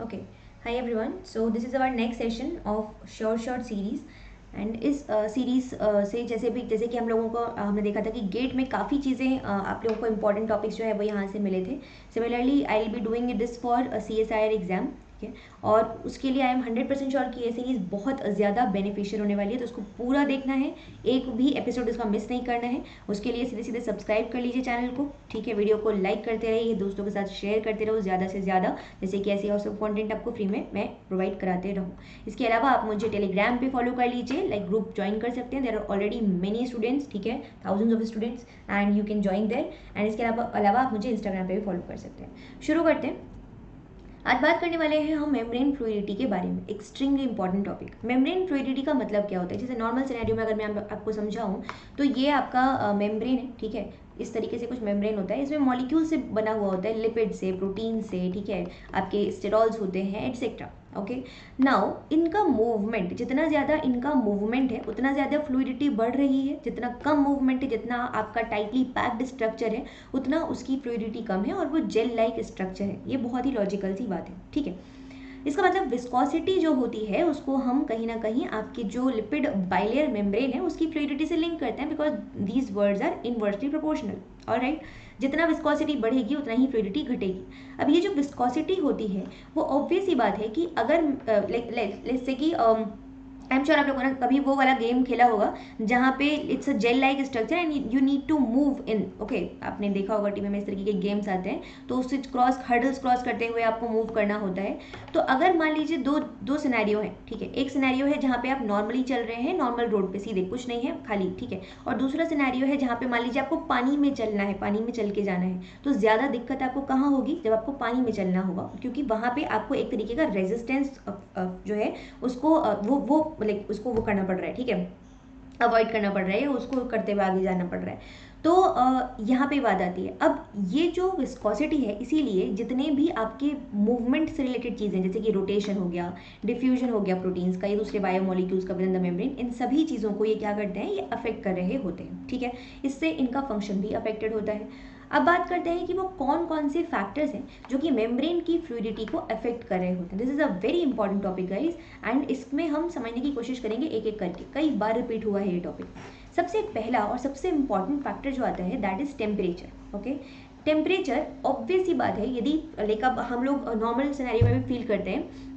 Okay. Hi everyone. So this is our next session of short series. And इस series से जैसे कि हम लोगों को हमने देखा था कि गेट में काफ़ी चीज़ें आप लोगों को इंपॉर्टेंट टॉपिक्स जो है वो यहाँ से मिले थे. Similarly I will be doing this for CSIR exam. ठीक है, और उसके लिए आई एम 100% श्योर कि ये सीरीज़ बहुत ज़्यादा बेनिफिशियल होने वाली है. तो उसको पूरा देखना है, एक भी एपिसोड उसका मिस नहीं करना है. उसके लिए सीधे सीधे सब्सक्राइब कर लीजिए चैनल को. ठीक है, वीडियो को लाइक करते रहिए, दोस्तों के साथ शेयर करते रहो ज़्यादा से ज़्यादा, जैसे कि ऐसे और सब कॉन्टेंट आपको फ्री में मैं प्रोवाइड कराते रहूँ. इसके अलावा आप मुझे टेलीग्राम पे फॉलो कर लीजिए, लाइक ग्रुप ज्वाइन कर सकते हैं. There are already many students. ठीक है, thousands of students and you can join there. And इसके अलावा आप मुझे इंस्टाग्राम पे भी फॉलो कर सकते हैं. शुरू करते हैं. आज बात करने वाले हैं हम मेम्ब्रेन फ्लूइडिटी के बारे में. Extremely important topic. Membrane fluidity का मतलब क्या होता है? जैसे नॉर्मल सिनेरियो में अगर मैं आपको समझाऊं तो ये आपका मेम्ब्रेन है. ठीक है, इस तरीके से कुछ मेम्ब्रेन होता है. इसमें मॉलिक्यूल से बना हुआ होता है, लिपिड से, प्रोटीन से. ठीक है, आपके स्टेरॉल्स होते हैं एटसेट्रा. ओके, नाउ इनका मूवमेंट, जितना ज़्यादा इनका मूवमेंट है उतना ज़्यादा फ्लूइडिटी बढ़ रही है. जितना कम मूवमेंट है, जितना आपका टाइटली पैक्ड स्ट्रक्चर है, उतना उसकी फ्लूइडिटी कम है और वो जेल लाइक स्ट्रक्चर है. ये बहुत ही लॉजिकल सी बात है. ठीक है, इसका मतलब विस्कोसिटी जो होती है उसको हम कहीं ना कहीं आपके जो लिपिड बाइलेयर मेम्ब्रेन है उसकी फ्लूइडिटी से लिंक करते हैं, because these words are inversely proportional. Alright, जितना विस्कोसिटी बढ़ेगी उतना ही फ्लूइडिटी घटेगी. अब ये जो विस्कोसिटी होती है वो ऑब्वियस ही बात है कि अगर लेट्स से कि आई एम श्योर आप लोगों ने कभी वो वाला गेम खेला होगा जहाँ पे it's a gel like structure and you need to move in. Okay, आपने देखा होगा टीवी में इस तरीके के गेम्स आते हैं, तो उससे हर्डल्स क्रॉस करते हुए आपको मूव करना होता है. तो अगर मान लीजिए दो सिनेरियो है. ठीक है, एक सिनेरियो है जहाँ पे आप नॉर्मली चल रहे हैं, नॉर्मल रोड पे सीधे, कुछ नहीं है खाली. ठीक है, और दूसरा सिनेरियो है जहाँ पे मान लीजिए आपको पानी में चलना है, पानी में चल के जाना है. तो ज़्यादा दिक्कत आपको कहाँ होगी? जब आपको पानी में चलना होगा, क्योंकि वहाँ पे आपको एक तरीके का रेजिस्टेंस जो है उसको उसको वो करना पड़ रहा है. ठीक है, अवॉइड करना पड़ रहा है, उसको करते हुए आगे जाना पड़ रहा है. तो यहाँ पे बात आती है. अब ये जो विस्कोसिटी है, इसीलिए जितने भी आपके मूवमेंट से रिलेटेड चीज़ें, जैसे कि रोटेशन हो गया, डिफ्यूजन हो गया प्रोटीन्स का या दूसरे बायोमोलिक्यूल्स का विद इन द मेम्ब्रेन, इन सभी चीज़ों को ये क्या करते हैं, ये अफेक्ट कर रहे होते हैं. ठीक है, इससे इनका फंक्शन भी अफेक्टेड होता है. अब बात करते हैं कि वो कौन कौन से फैक्टर्स हैं जो कि मेम्ब्रेन की फ्लूइडिटी को अफेक्ट कर रहे होते हैं. This is a very important topic guys, and इसमें हम समझने की कोशिश करेंगे एक एक करके. कई बार रिपीट हुआ है ये टॉपिक. सबसे पहला और सबसे इंपॉर्टेंट फैक्टर जो आता है that is temperature. Okay, temperature obvious ही बात है. यदि लाइक अब हम लोग नॉर्मल सिनेरियो में भी फील करते हैं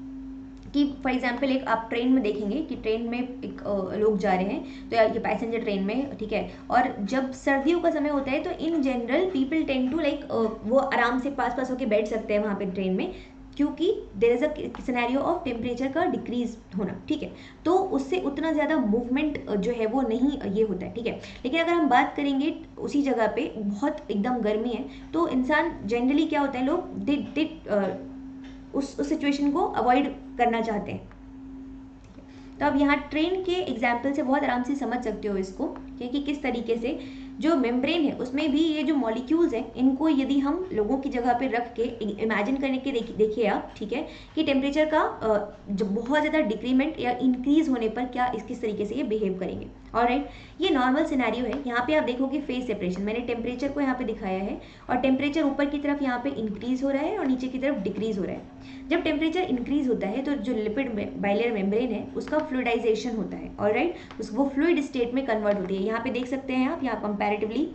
कि फॉर एग्जाम्पल एक आप ट्रेन में देखेंगे कि ट्रेन में एक लोग जा रहे हैं, तो ये पैसेंजर ट्रेन में. ठीक है, और जब सर्दियों का समय होता है तो in general people tend to like वो आराम से पास होकर बैठ सकते हैं वहाँ पे ट्रेन में, क्योंकि there is a scenario of temperature का डिक्रीज होना. ठीक है, तो उससे उतना ज़्यादा मूवमेंट जो है वो नहीं ये होता है. ठीक है, लेकिन अगर हम बात करेंगे उसी जगह पे बहुत एकदम गर्मी है, तो इंसान जनरली क्या होता है, लोग दे उस सिचुएशन को अवॉइड करना चाहते हैं. तो अब यहाँ ट्रेन के एग्जाम्पल से बहुत आराम से समझ सकते हो इसको, कि किस तरीके से जो मेम्ब्रेन है उसमें भी ये जो मॉलिक्यूल्स हैं, इनको यदि हम लोगों की जगह पे रख के इमेजिन करने के देखिए आप. ठीक है, कि टेम्परेचर का जो बहुत ज़्यादा डिक्रीमेंट या इंक्रीज होने पर क्या किस तरीके से ये बिहेव करेंगे. ऑलराइट, ये नॉर्मल सिनेरियो है. यहाँ पे आप देखोगे फेज सेपरेशन, मैंने टेम्परेचर को यहाँ पे दिखाया है, और टेम्परेचर ऊपर की तरफ यहाँ पे इंक्रीज हो रहा है और नीचे की तरफ डिक्रीज हो रहा है. जब टेम्परेचर इंक्रीज होता है तो जो लिपिड बाइलेयर मेम्ब्रेन है उसका फ्लूइडाइजेशन होता है. ऑलराइट, वो फ्लूइड स्टेट में कन्वर्ट होती है. यहाँ पे देख सकते हैं आप, यहाँ कंपैरेटिवली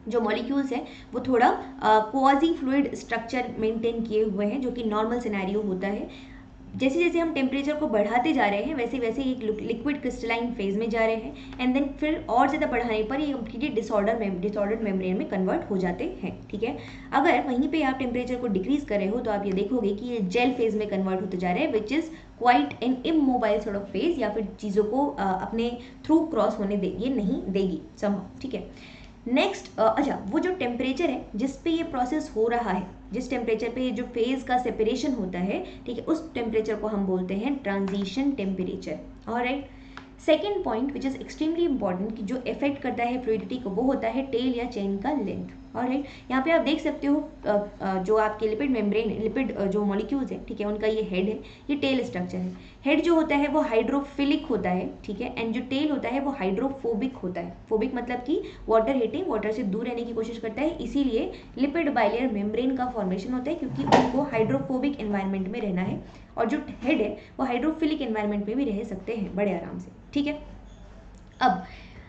जो मॉलिक्यूल्स हैं वो थोड़ा क्वाजी फ्लूइड स्ट्रक्चर मेंटेन किए हुए हैं, जो कि नॉर्मल सिनेरियो होता है. जैसे जैसे हम टेम्परेचर को बढ़ाते जा रहे हैं वैसे वैसे एक लिक्विड क्रिस्टलाइन फेज में जा रहे हैं, एंड देन फिर और ज़्यादा बढ़ाने पर ये कम्प्लीटली डिसऑर्डर्ड मेम्ब्रेन में कन्वर्ट हो जाते हैं. ठीक है, अगर वहीं पे आप टेम्परेचर को डिक्रीज कर रहे हो तो आप ये देखोगे कि ये जेल फेज में कन्वर्ट होते जा रहे हैं, which is quite an immobile sort of phase, या फिर चीज़ों को अपने थ्रू क्रॉस होने ये नहीं देगी समहाउ. ठीक है, नेक्स्ट अच्छा, वो जो टेम्परेचर है जिस पे ये प्रोसेस हो रहा है, जिस टेम्परेचर पे जो फेज का सेपरेशन होता है, ठीक है, उस टेम्परेचर को हम बोलते हैं transition temperature. Alright, second point which is extremely important कि जो इफेक्ट करता है फ्लूइडिटी को, वो होता है टेल या चेन का लेंथ. ऑलराइट, यहाँ पे आप देख सकते हो जो आपके लिपिड मेम्ब्रेन, लिपिड जो मॉलिक्यूल्स है, ठीक है, उनका ये हेड है, ये टेल स्ट्रक्चर है। हेड जो होता है वो हाइड्रोफिलिक होता है, ठीक है, एंड जो टेल होता है वो हाइड्रोफोबिक होता है। फोबिक मतलब कि वाटर हिटिंग, वाटर से दूर रहने की कोशिश करता है, इसीलिए लिपिड बाइलेयर मेम्ब्रेन का फॉर्मेशन होता है, क्योंकि उनको हाइड्रोफोबिक एनवायरनमेंट में रहना है, और जो हेड है वो हाइड्रोफिलिक एनवायरनमेंट में भी रह सकते हैं बड़े आराम से, ठीक है। अब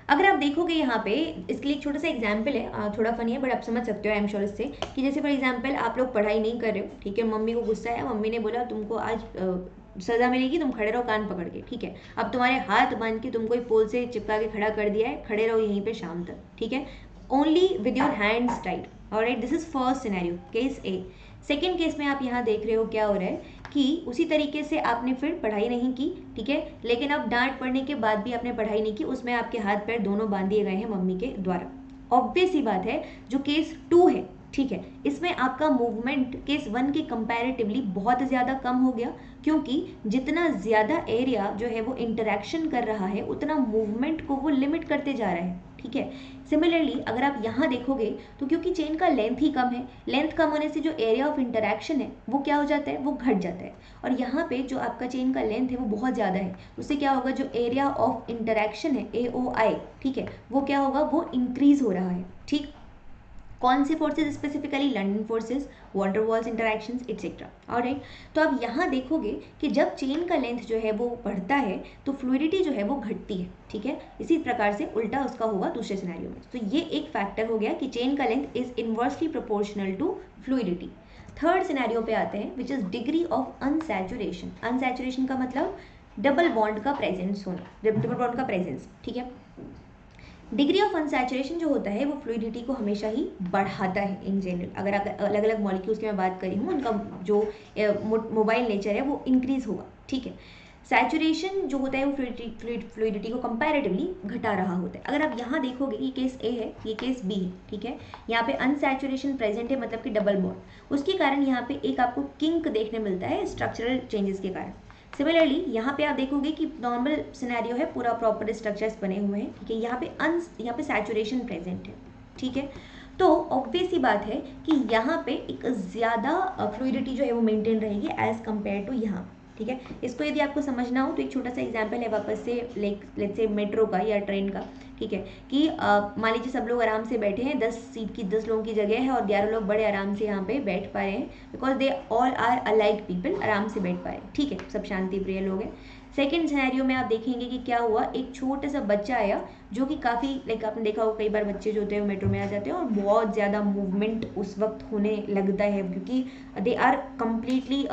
अगर आप देखोगे यहाँ पे, इसके लिए एक छोटा सा एग्जाम्पल है, थोड़ा फनी है बट आप समझ सकते हो आई एम श्योर इससे, कि जैसे फॉर एग्जाम्पल आप लोग पढ़ाई नहीं कर रहे हो, ठीक है, मम्मी को गुस्सा है, मम्मी ने बोला तुमको आज सजा मिलेगी, तुम खड़े रहो कान पकड़ के, ठीक है। अब तुम्हारे हाथ बांध के तुमको एक पोल से चिपका के खड़ा कर दिया है, खड़े रहो यहीं पे शाम तक, ठीक है, only with your hands tight, alright, this is first scenario, case A. Second case में आप यहाँ देख रहे हो क्या हो रहा है कि उसी तरीके से आपने फिर पढ़ाई नहीं की, ठीक है, लेकिन अब डांट पड़ने के बाद भी आपने पढ़ाई नहीं की, उसमें आपके हाथ पैर दोनों बांध दिए गए हैं मम्मी के द्वारा। ऑब्वियस ही बात है, जो केस 2 है, ठीक है, इसमें आपका मूवमेंट केस 1 के कंपैरेटिवली बहुत ज़्यादा कम हो गया, क्योंकि जितना ज़्यादा एरिया जो है वो इंटरेक्शन कर रहा है उतना मूवमेंट को वो लिमिट करते जा रहा है, ठीक है। सिमिलरली अगर आप यहाँ देखोगे तो क्योंकि चेन का लेंथ ही कम है, लेंथ कम होने से जो एरिया ऑफ इंटरेक्शन है वो क्या हो जाता है, वो घट जाता है, और यहाँ पे जो आपका चेन का लेंथ है वो बहुत ज़्यादा है, उससे क्या होगा, जो एरिया ऑफ इंटरेक्शन है AOI, ठीक है, वो क्या होगा, वो इंक्रीज हो रहा है, ठीक। कौन से forces specifically, London forces, water walls interactions etcetera, alright. तो आप यहाँ देखोगे कि जब चेन का लेंथ जो है वो बढ़ता है तो फ्लूइडिटी जो है वो घटती है, ठीक है, इसी प्रकार से उल्टा उसका होगा दूसरे सिनेरियो में। तो ये एक फैक्टर हो गया कि चेन का length is inversely proportional to fluidity. Third scenario पे आते हैं, which is degree of unsaturation. Unsaturation का मतलब डबल बॉन्ड का प्रेजेंस होना, डबल बॉन्ड का प्रेजेंस, ठीक है। डिग्री ऑफ अनसैचुरेशन जो होता है वो फ्लूइडिटी को हमेशा ही बढ़ाता है इन जनरल। अगर अलग अलग मॉलिक्यूल्स की मैं बात करी हूँ, उनका जो मोबाइल नेचर है वो इंक्रीज होगा, ठीक है। सैचुरेशन जो होता है वो फ्लूइडिटी को कंपैरेटिवली घटा रहा होता है। अगर आप यहाँ देखोगे, ये केस ए है, ये केस बी है, ठीक है, यहाँ पे अनसैचुरेशन प्रेजेंट है, मतलब कि डबल बॉन्ड, उसके कारण यहाँ पे एक आपको किंक देखने मिलता है स्ट्रक्चरल चेंजेस के कारण। सिमिलरली यहाँ पे आप देखोगे कि नॉर्मल सिनेरियो है, पूरा प्रॉपर स्ट्रक्चर्स बने हुए हैं, ठीक है, यहाँ पे सैचुरेशन प्रेजेंट है, ठीक है। तो ऑब्वियस ही बात है कि यहाँ पे एक ज़्यादा फ्लूइडिटी जो है वो मेंटेन रहेगी एज कम्पेयर टू यहाँ, ठीक है। इसको यदि आपको समझना हो तो एक छोटा सा एग्जांपल है वापस से, लेट्स से मेट्रो का या ट्रेन का, ठीक है, कि मान लीजिए सब लोग आराम से बैठे हैं, 10 सीट की 10 लोगों की जगह है और 11 लोग बड़े आराम से यहाँ पे बैठ पा रहे हैं, because they all are alike people, आराम से बैठ पा रहे हैं, ठीक है, सब शांति प्रिय लोग हैं। सेकेंड सिनेरियो में आप देखेंगे कि क्या हुआ, एक छोटा सा बच्चा आया जो कि काफ़ी लाइक आपने देखा होगा कई बार बच्चे जो होते हैं मेट्रो में आ जाते हैं और बहुत ज़्यादा मूवमेंट उस वक्त होने लगता है, क्योंकि दे आर कम्प्लीटली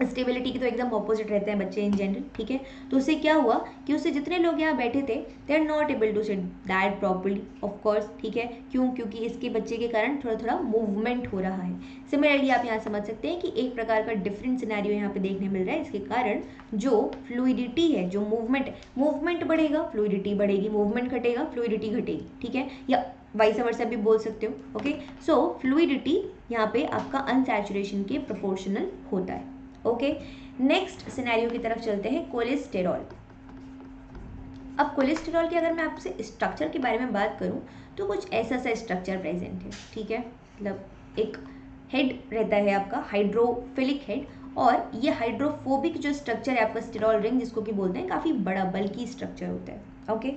स्टेबिलिटी के तो एकदम ऑपोजिट रहते हैं बच्चे इन जनरल, ठीक है। तो उससे क्या हुआ कि उससे जितने लोग यहाँ बैठे थे, they are not able to sit that properly, of course, ठीक है, क्यों, क्योंकि इसके बच्चे के कारण थोड़ा थोड़ा मूवमेंट हो रहा है। सिमिलरली आप यहाँ समझ सकते हैं कि एक प्रकार का डिफरेंट सिनेरियो यहाँ पे देखने मिल रहा है, इसके कारण जो फ्लूइडिटी है, जो मूवमेंट बढ़ेगा, फ्लूइडिटी बढ़ेगी, मूवमेंट घटेगा, फ्लूइडिटी घटेगी, ठीक है, या वाइस वर्सा भी बोल सकते हो, ओके। सो फ्लूइडिटी यहाँ पे आपका अनसैचुरेशन के प्रोपोर्शनल होता है, ओके। नेक्स्ट सिनेरियो की तरफ चलते हैं, कोलेस्टेरॉल। अब कोलेस्टेरॉल के अगर मैं आपसे स्ट्रक्चर के बारे में बात करूं तो कुछ ऐसा सा स्ट्रक्चर प्रेजेंट है, ठीक है, मतलब एक हेड रहता है आपका, हाइड्रोफिलिक हेड, और ये हाइड्रोफोबिक जो स्ट्रक्चर है आपका स्टेरॉल रिंग जिसको कि बोलते हैं, काफ़ी बड़ा बल्कि स्ट्रक्चर होता है, ओके।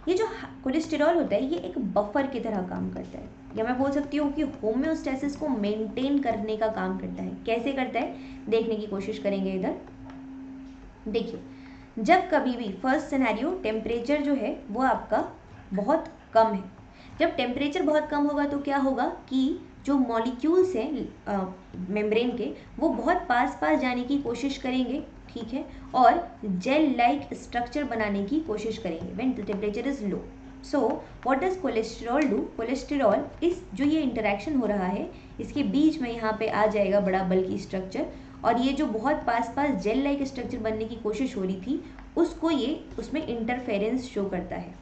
ये जो कोलेस्टेरॉल होता है ये एक बफर की तरह काम करता है, या मैं बोल सकती हूँ कि होम्योस्टेसिस को मेंटेन करने का काम करता है। कैसे करता है देखने की कोशिश करेंगे। इधर देखिए, जब कभी भी फर्स्ट सिनेरियो टेम्परेचर जो है वो आपका बहुत कम है, जब टेम्परेचर बहुत कम होगा तो क्या होगा कि जो मॉलिक्यूल्स हैं मेम्ब्रेन के वो बहुत पास पास जाने की कोशिश करेंगे, ठीक है, और जेल लाइक स्ट्रक्चर बनाने की कोशिश करेंगे when the temperature is low. So what does cholesterol do, cholesterol इस जो ये इंटरेक्शन हो रहा है इसके बीच में यहाँ पे आ जाएगा बड़ा बल्कि स्ट्रक्चर, और ये जो बहुत पास पास जेल लाइक स्ट्रक्चर बनने की कोशिश हो रही थी उसको ये उसमें इंटरफेरेंस शो करता है,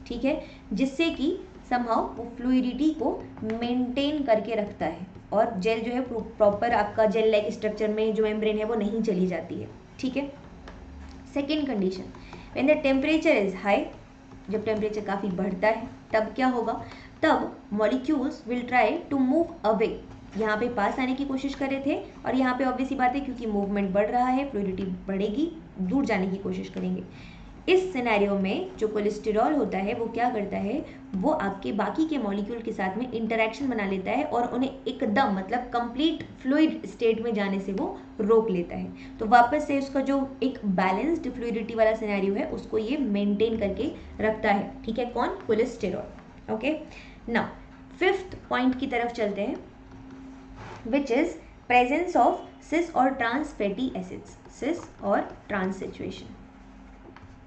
ठीक है, जिससे कि समहाउ वो फ्लूइडिटी को मेंटेन करके रखता है और जेल जो है प्रॉपर आपका जेल लाइक स्ट्रक्चर में जो मेम्ब्रेन है वो नहीं चली जाती है, ठीक है। Second condition, when the temperature is high, जब टेम्परेचर काफ़ी बढ़ता है तब क्या होगा, तब molecules will try to move away, यहाँ पे पास आने की कोशिश कर रहे थे, और यहाँ पे ऑब्वियसली बात है क्योंकि मूवमेंट बढ़ रहा है, फ्लूइडिटी बढ़ेगी, दूर जाने की कोशिश करेंगे। इस सिनेरियो में जो कोलेस्टेरॉल होता है वो क्या करता है, वो आपके बाकी के मॉलिक्यूल के साथ में इंटरेक्शन बना लेता है और उन्हें एकदम मतलब कंप्लीट फ्लूइड स्टेट में जाने से वो रोक लेता है। तो वापस से उसका जो एक बैलेंस्ड फ्लूइडिटी वाला सिनेरियो है उसको ये मेंटेन करके रखता है, ठीक है, कौन, cholesterol. Okay, now fifth point की तरफ चलते हैं, which is presence of cis और trans fatty acids, cis और trans situation,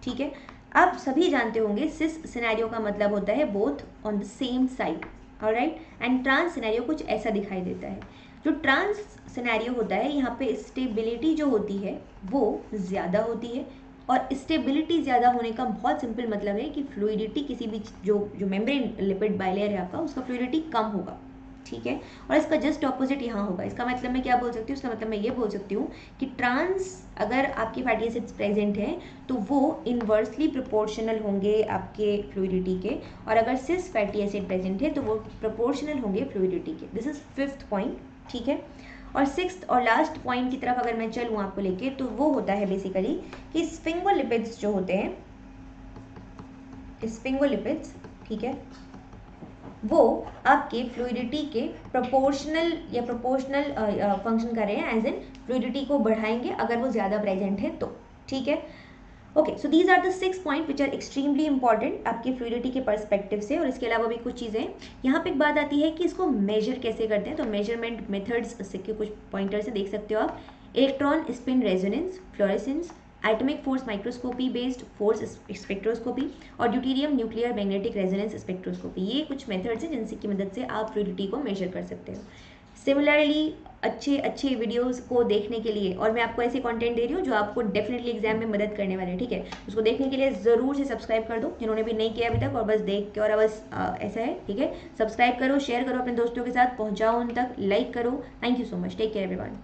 ठीक है। आप सभी जानते होंगे cis सिनेरियो का मतलब होता है both on the same side, alright, and trans scenario कुछ ऐसा दिखाई देता है। जो ट्रांस सिनेरियो होता है यहाँ पे स्टेबिलिटी जो होती है वो ज़्यादा होती है, और स्टेबिलिटी ज़्यादा होने का बहुत सिंपल मतलब है कि फ्लूइडिटी किसी भी जो मेम्ब्रेन लिपिड बाइलेयर है आपका, उसका फ्लूइडिटी कम होगा, ठीक है। और इसका जस्ट ऑपोजिट यहाँ होगा। इसका मतलब मैं क्या बोल सकती हूँ, इसका मतलब मैं ये बोल सकती हूँ कि ट्रांस अगर आपके फैटी एसिड्स प्रेजेंट हैं तो वो इन्वर्सली प्रोपोर्शनल होंगे आपके फ्लूइडिटी के, और अगर सिस फैटी एसिड प्रेजेंट है तो वो प्रोपोर्शनल होंगे फ्लूइडिटी के। दिस इज फिफ्थ पॉइंट, ठीक है। और सिक्स्थ और लास्ट पॉइंट की तरफ अगर मैं चलूँ आपको लेके, तो वो होता है बेसिकली कि स्फिंगोलिपिड्स जो होते हैं, स्फिंगोलिपिड्स, ठीक है, वो आपके फ्लूइडिटी के प्रोपोर्शनल फंक्शन कर रहे हैं, एज इन फ्लूइडिटी को बढ़ाएंगे अगर वो ज़्यादा प्रेजेंट है तो, ठीक है। Okay, so these are the 6 point which are extremely important आपकी फ्लूइडिटी के पर्सपेक्टिव से। और इसके अलावा भी कुछ चीज़ें यहाँ पे एक बात आती है कि इसको मेजर कैसे करते हैं, तो मेजरमेंट मेथड्स के कुछ पॉइंटर से देख सकते हो आप। Electron spin resonance, fluorescence, atomic force microscopy based force spectroscopy, और deuterium nuclear magnetic resonance spectroscopy. ये कुछ मेथड्स हैं जिनसे की मदद से आप फ्लूइडिटी को मेजर कर सकते हो। सिमिलरली अच्छे अच्छे वीडियोस को देखने के लिए, और मैं आपको ऐसे कंटेंट दे रही हूँ जो आपको डेफिनेटली एग्जाम में मदद करने वाले हैं, ठीक है, उसको देखने के लिए ज़रूर से सब्सक्राइब कर दो जिन्होंने भी नहीं किया अभी तक, और बस देख के और बस ऐसा है, ठीक है, सब्सक्राइब करो, शेयर करो अपने दोस्तों के साथ, पहुँचाओ उन तक, लाइक करो। Thank you so much, take care everyone.